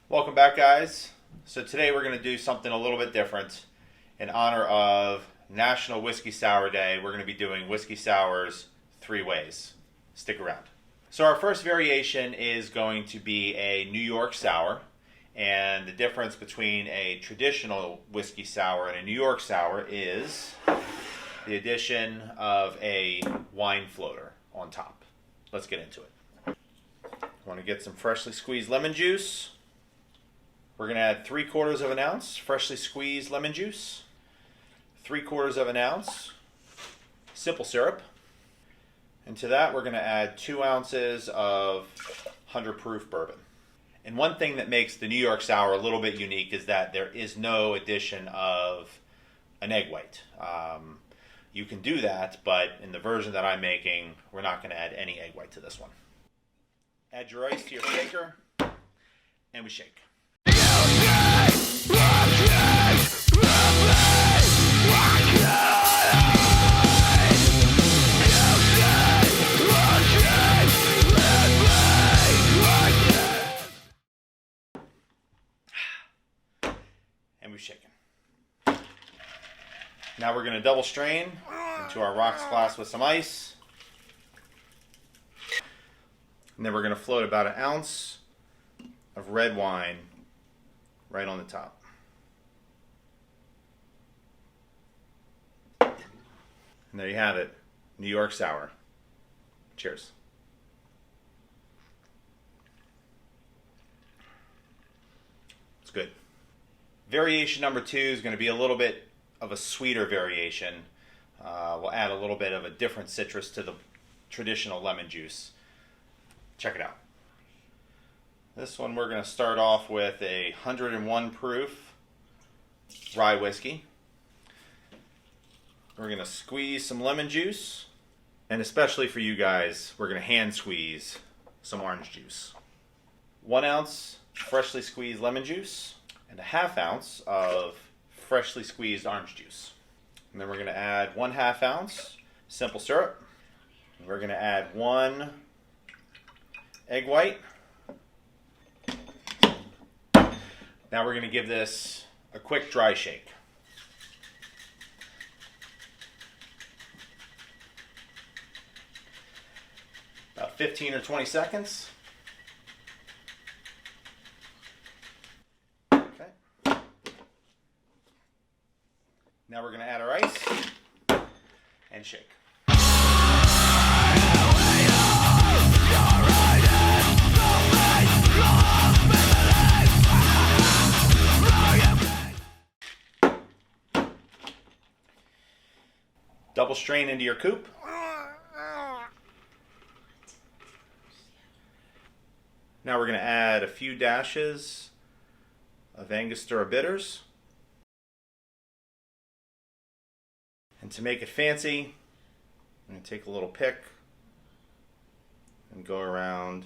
Welcome back, guys. So today we're going to do something a little bit different. In honor of National Whiskey Sour Day, we're going to be doing whiskey sours 3 ways. Stick around. So our first variation is going to be a New York sour. And the difference between a traditional whiskey sour and a New York sour is the addition of a wine floater on top. Let's get into it. Want to get some freshly squeezed lemon juice. We're going to add 3/4 of an ounce freshly squeezed lemon juice, 3/4 of an ounce simple syrup, and to that we're going to add 2 ounces of 100 proof bourbon. And one thing that makes the New York sour a little bit unique is that there is no addition of an egg white. You can do that, but in the version that I'm making, we're not going to add any egg white to this one. Add your ice to your shaker, and we shake. And we've shaken. Now we're going to double strain into our rocks glass with some ice. And then we're going to float about 1 ounce of red wine right on the top. And there you have it, New York sour. Cheers. It's good. Variation number 2 is going to be a little bit of a sweeter variation. We'll add a little bit of a different citrus to the traditional lemon juice. Check it out. This one we're going to start off with a 101 proof rye whiskey. We're going to squeeze some lemon juice, and especially for you guys, we're going to hand squeeze some orange juice. 1 ounce freshly squeezed lemon juice and a 1/2 ounce of freshly squeezed orange juice. And then we're going to add 1/2 ounce simple syrup. And we're going to add 1 egg white. Now we're going to give this a quick dry shake. About 15 or 20 seconds. Okay. Now we're going to add our ice and shake. Double strain into your coupe. Now we're going to add a few dashes of Angostura bitters. And to make it fancy, I'm going to take a little pick and go around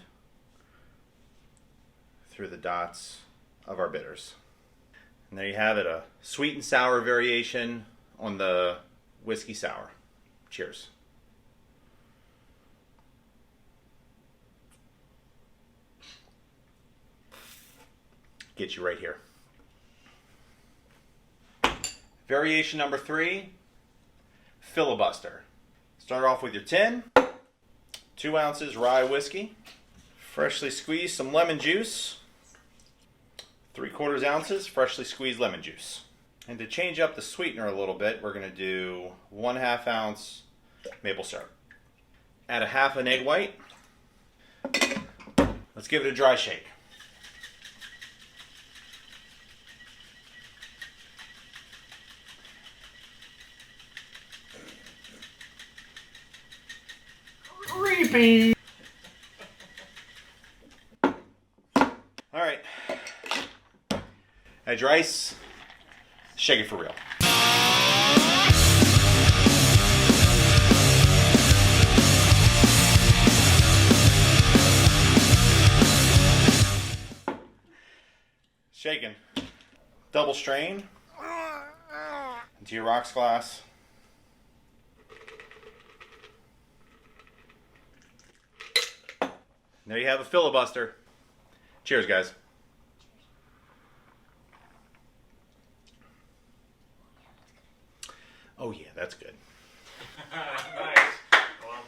through the dots of our bitters. And there you have it, a sweet and sour variation on the whiskey sour. Cheers. Get you right here. Variation number 3, Filibuster. Start off with your tin, 2 ounces rye whiskey, freshly squeezed some lemon juice, 3/4 ounces freshly squeezed lemon juice. And to change up the sweetener a little bit, we're going to do 1/2 ounce maple syrup. Add a 1/2 an egg white. Let's give it a dry shake. Creepy. All right. Add your ice. Shake it for real. Shaken. Double strain into your rocks glass. There you have a filibuster. Cheers, guys. Oh yeah, that's good. Nice.